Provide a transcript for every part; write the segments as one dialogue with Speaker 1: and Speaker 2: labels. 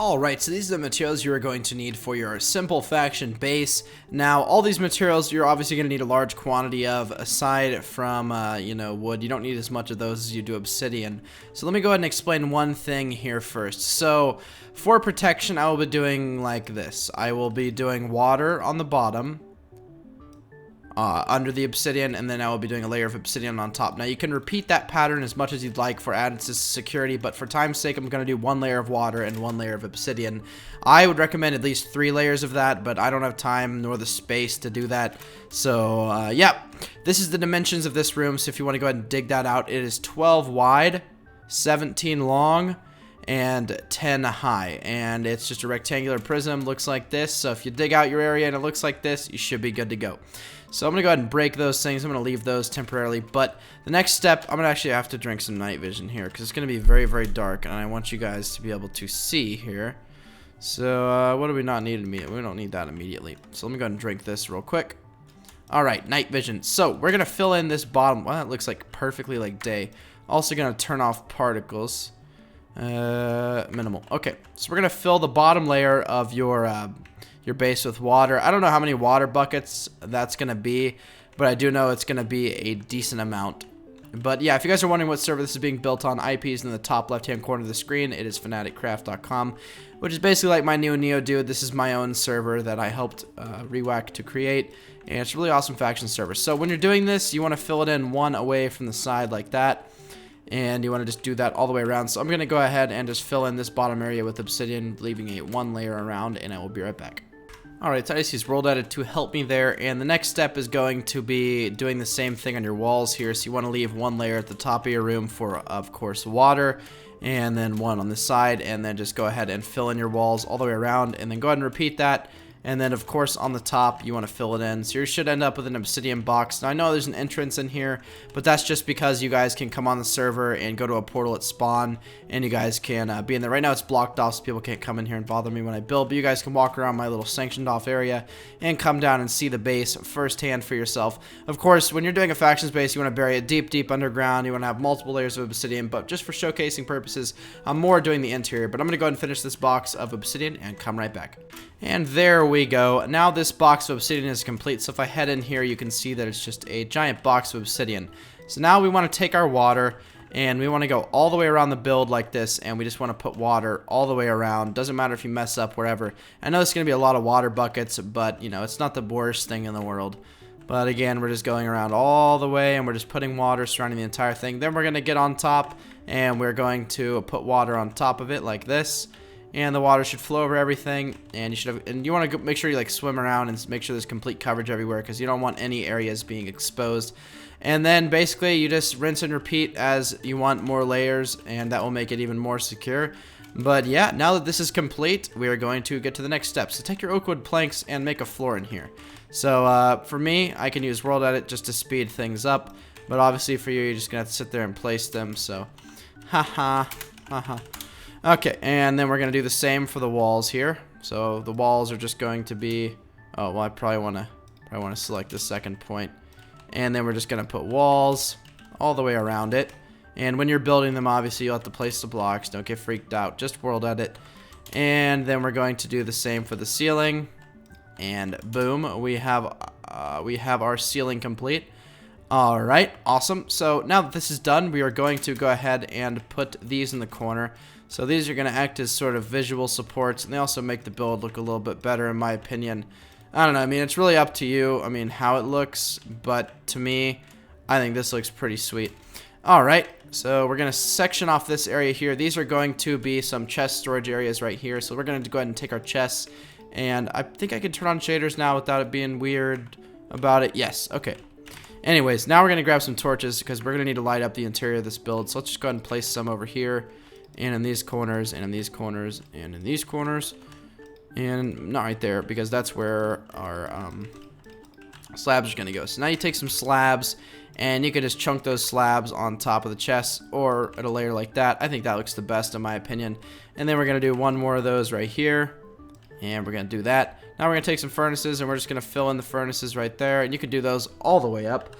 Speaker 1: Alright, so these are the materials you are going to need for your simple faction base. Now, all these materials you're obviously going to need a large quantity of, aside from, wood. You don't need as much of those as you do obsidian. So let me go ahead and explain one thing here first. So, for protection, I will be doing like this. I will be doing water on the bottom, under the obsidian, and then I will be doing a layer of obsidian on top. Now you can repeat that pattern as much as you'd like for added security, but for time's sake I'm going to do one layer of water and one layer of obsidian. I would recommend at least 3 layers of that, but I don't have time nor the space to do that. So yeah, this is the dimensions of this room. So if you want to go ahead and dig that out, it is 12 wide, 17 long, and 10 high, and it's just a rectangular prism. Looks like this. So if you dig out your area and it looks like this, you should be good to go. So I'm gonna go ahead and break those things. I'm gonna leave those temporarily, but the next step, I'm gonna actually have to drink some night vision here because it's gonna be very, very dark, and I want you guys to be able to see here. So what do we not need immediately? We don't need that immediately. So let me go ahead and drink this real quick. All right, night vision. So we're gonna fill in this bottom. Well, that looks like perfectly like day. Also gonna turn off particles. Minimal. Okay, so we're gonna fill the bottom layer of your base with water. I don't know how many water buckets that's gonna be, but I do know it's gonna be a decent amount. But yeah, if you guys are wondering what server this is being built on, IP is in the top left hand corner of the screen. It is FanaticCraft.com, which is basically like my new NeoDood. This is my own server that I helped Rewack to create, and it's a really awesome faction server. So when you're doing this, you want to fill it in one away from the side like that. And you want to just do that all the way around. So I'm going to go ahead and just fill in this bottom area with obsidian, leaving a 1 layer around, and I will be right back. Alright, so Icy's rolled at it to help me there, and the next step is going to be doing the same thing on your walls here. So you want to leave 1 layer at the top of your room for, of course, water, and then 1 on the side, and then just go ahead and fill in your walls all the way around, and then go ahead and repeat that. And then, of course, on the top, you want to fill it in. So you should end up with an obsidian box. Now, I know there's an entrance in here, but that's just because you guys can come on the server and go to a portal at spawn, and you guys can be in there. Right now, it's blocked off, so people can't come in here and bother me when I build, but you guys can walk around my little sanctioned off area and come down and see the base firsthand for yourself. Of course, when you're doing a factions base, you want to bury it deep, deep underground. You want to have multiple layers of obsidian, but just for showcasing purposes, I'm more doing the interior. But I'm going to go ahead and finish this box of obsidian and come right back. And there we go. Now this box of obsidian is complete. So if I head in here, you can see that it's just a giant box of obsidian. So now we want to take our water and we want to go all the way around the build like this, and we just want to put water all the way around. Doesn't matter if you mess up wherever. I know it's going to be a lot of water buckets, but you know, it's not the worst thing in the world. But again, we're just going around all the way, and we're just putting water surrounding the entire thing. Then we're going to get on top, and we're going to put water on top of it like this. And the water should flow over everything, and you want to make sure you like swim around and make sure there's complete coverage everywhere, because you don't want any areas being exposed. And then basically you just rinse and repeat as you want more layers, and that will make it even more secure. But yeah, now that this is complete, we are going to get to the next step. So take your oak wood planks and make a floor in here. So for me, I can use World Edit just to speed things up, but obviously for you, you're just gonna have to sit there and place them. So haha. Okay, and then we're going to do the same for the walls here. So the walls are just going to be, oh, well, I probably want to select the second point. And then we're just going to put walls all the way around it. And when you're building them, obviously, you'll have to place the blocks. Don't get freaked out. Just World Edit. And then we're going to do the same for the ceiling. And boom, we have our ceiling complete. All right, awesome. So now that this is done, we are going to go ahead and put these in the corner. So these are going to act as sort of visual supports, and they also make the build look a little bit better, in my opinion. I don't know, I mean, it's really up to you, I mean, how it looks, but to me, I think this looks pretty sweet. Alright, so we're going to section off this area here. These are going to be some chest storage areas right here, so we're going to go ahead and take our chests, and I think I can turn on shaders now without it being weird about it. Yes, okay. Anyways, now we're going to grab some torches, because we're going to need to light up the interior of this build, so let's just go ahead and place some over here. And in these corners, and in these corners, and in these corners, and not right there, because that's where our slabs are going to go. So now you take some slabs, and you can just chunk those slabs on top of the chest, or at a layer like that. I think that looks the best in my opinion. And then we're going to do one more of those right here, and we're going to do that. Now we're going to take some furnaces, and we're just going to fill in the furnaces right there, and you can do those all the way up.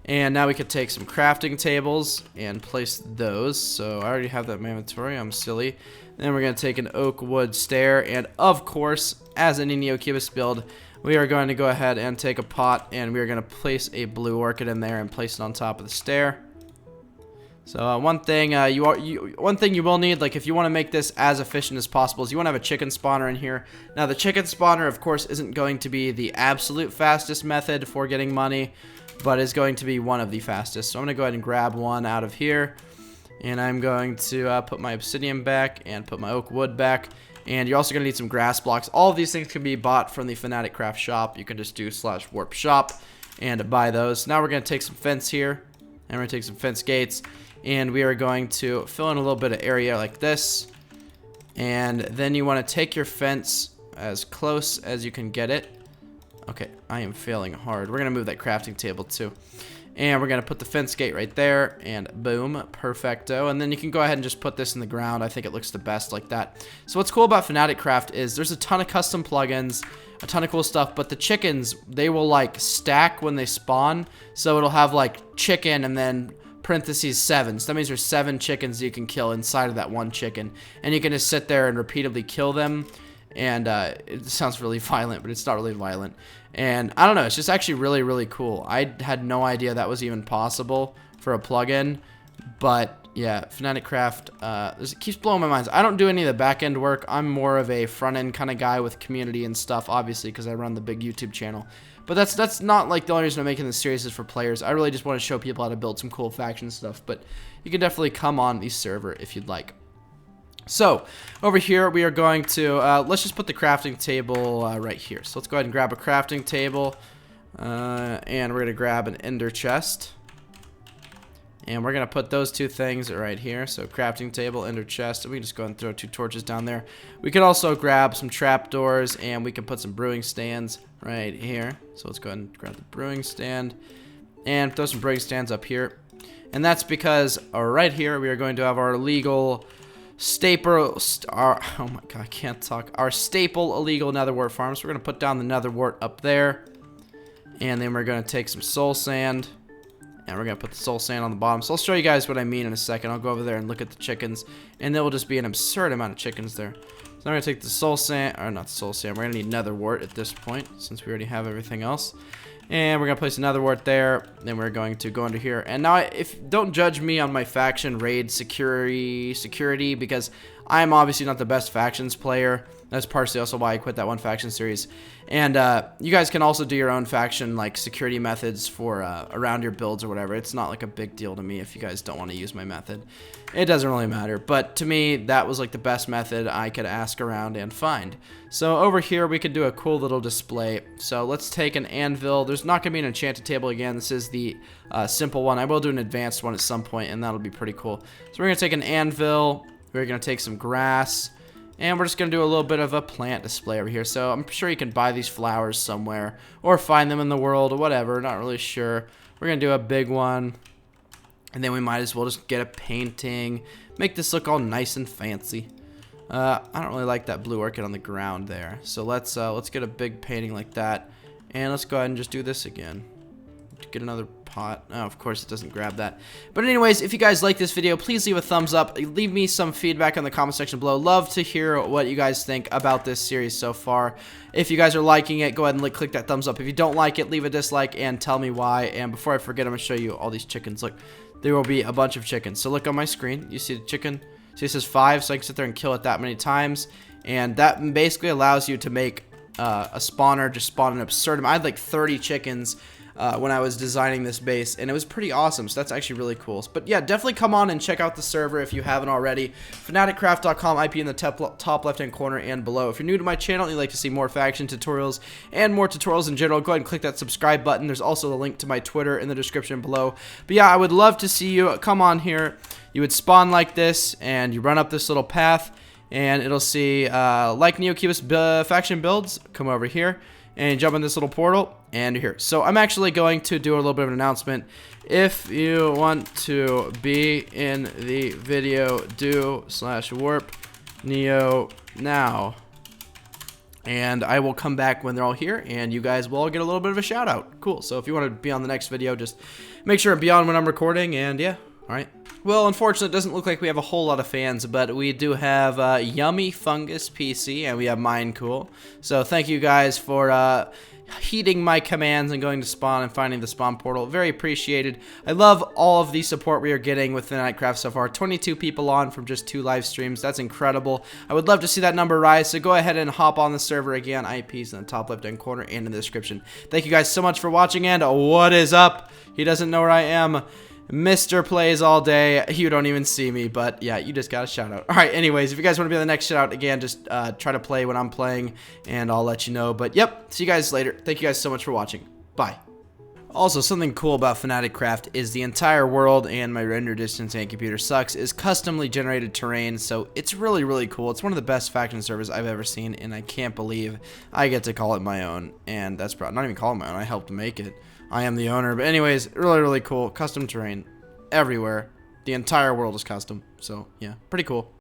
Speaker 1: And now we could take some crafting tables and place those. So I already have that in my inventory. I'm silly. Then we're going to take an oak wood stair. And of course, as any NeoCubist build, we are going to go ahead and take a pot and we are going to place a blue orchid in there and place it on top of the stair. So one thing you will need, like if you want to make this as efficient as possible, is you want to have a chicken spawner in here. Now the chicken spawner, of course, isn't going to be the absolute fastest method for getting money, but is going to be one of the fastest. So I'm going to go ahead and grab one out of here, and I'm going to put my obsidian back and put my oak wood back. And you're also going to need some grass blocks. All of these things can be bought from the FanaticCraft shop. You can just do /warp shop and buy those. Now we're going to take some fence here, and we're going to take some fence gates. And we are going to fill in a little bit of area like this. And then you want to take your fence as close as you can get it. Okay, I am failing hard. We're going to move that crafting table too. And we're going to put the fence gate right there. And boom, perfecto. And then you can go ahead and just put this in the ground. I think it looks the best like that. So what's cool about FanaticCraft is there's a ton of custom plugins, a ton of cool stuff. But the chickens, they will like stack when they spawn. So it'll have like chicken and then parentheses 7. So that means there's 7 chickens you can kill inside of that one chicken, and you can just sit there and repeatedly kill them. And it sounds really violent, but it's not really violent. And I don't know, it's just actually really, really cool. I had no idea that was even possible for a plugin. But yeah, FanaticCraft, it keeps blowing my mind. I don't do any of the back end work. I'm more of a front end kind of guy with community and stuff, obviously, because I run the big YouTube channel. But that's not like the only reason I'm making this series is for players. I really just want to show people how to build some cool faction stuff. But you can definitely come on the server if you'd like. So over here we are going to let's just put the crafting table right here. So let's go ahead and grab a crafting table, and we're gonna grab an ender chest, and we're gonna put those two things right here. So crafting table, ender chest, and we can just go ahead and throw 2 torches down there. We can also grab some trapdoors, and we can put some brewing stands right here. So let's go ahead and grab the brewing stand and throw some brewing stands up here. And that's because right here we are going to have our illegal staple, oh my god, I can't talk. Our staple illegal nether wart farm. So we're going to put down the nether wart up there. And then we're going to take some soul sand, and we're going to put the soul sand on the bottom. So I'll show you guys what I mean in a second. I'll go over there and look at the chickens, and there will just be an absurd amount of chickens there. So I'm going to take the soul sand, or not the soul sand, we're going to need nether wart at this point, since we already have everything else. And we're going to place another wart there. Then we're going to go into here. And now, don't judge me on my faction raid security, because I'm obviously not the best factions player. That's partially also why I quit that one faction series. And you guys can also do your own faction like security methods for around your builds or whatever. It's not like a big deal to me if you guys don't want to use my method. It doesn't really matter. But to me, that was like the best method I could ask around and find. So over here, we could do a cool little display. So let's take an anvil. There's not going to be an enchanted table again. This is the simple one. I will do an advanced one at some point, and that'll be pretty cool. So we're going to take an anvil. We're going to take some grass. And we're just going to do a little bit of a plant display over here. So I'm sure you can buy these flowers somewhere, or find them in the world, or whatever. Not really sure. We're going to do a big one. And then we might as well just get a painting. Make this look all nice and fancy. I don't really like that blue orchid on the ground there. So let's get a big painting like that. And let's go ahead and just do this again. Get another pot. Oh, of course it doesn't grab that. But anyways, if you guys like this video, please leave a thumbs up. Leave me some feedback in the comment section below. Love to hear what you guys think about this series so far. If you guys are liking it, go ahead and click that thumbs up. If you don't like it, leave a dislike and tell me why. And before I forget, I'm going to show you all these chickens. Look, there will be a bunch of chickens. So look on my screen. You see the chicken? See, it says 5, so I can sit there and kill it that many times. And that basically allows you to make a spawner just spawn an absurd amount. I had like 30 chickens when I was designing this base, and it was pretty awesome. So that's actually really cool. But yeah, definitely come on and check out the server if you haven't already. FanaticCraft.com, IP in the top left-hand corner and below. If you're new to my channel and you'd like to see more faction tutorials and more tutorials in general, go ahead and click that subscribe button. There's also a link to my Twitter in the description below. But yeah, I would love to see you come on here. You would spawn like this, and you run up this little path, and it'll see like NeoCubist faction builds. Come over here and jump in this little portal, and you're here. So I'm actually going to do a little bit of an announcement. If you want to be in the video, do /warp neo now. And I will come back when they're all here, and you guys will all get a little bit of a shout out. Cool. So if you want to be on the next video, just make sure and be on when I'm recording, and yeah. Alright. Well, unfortunately, it doesn't look like we have a whole lot of fans, but we do have Yummy Fungus PC, and we have Mine Cool. So thank you guys for heeding my commands and going to spawn and finding the spawn portal. Very appreciated. I love all of the support we are getting with FanaticCraft so far. 22 people on from just 2 live streams. That's incredible. I would love to see that number rise, so go ahead and hop on the server again. IP's in the top left-hand corner and in the description. Thank you guys so much for watching, and what is up? He doesn't know where I am. Mr. Plays all day. You don't even see me, but yeah, you just got a shout out. Alright, anyways, if you guys want to be on the next shout out, again, just try to play when I'm playing, and I'll let you know. But yep, see you guys later. Thank you guys so much for watching. Bye. Also, something cool about FanaticCraft is the entire world, and my render distance and computer sucks, is customly generated terrain, so it's really, really cool. It's one of the best faction servers I've ever seen, and I can't believe I get to call it my own, and that's probably not even call it my own. I helped make it. I am the owner, but anyways, really, really cool. Custom terrain everywhere. The entire world is custom, so yeah, pretty cool.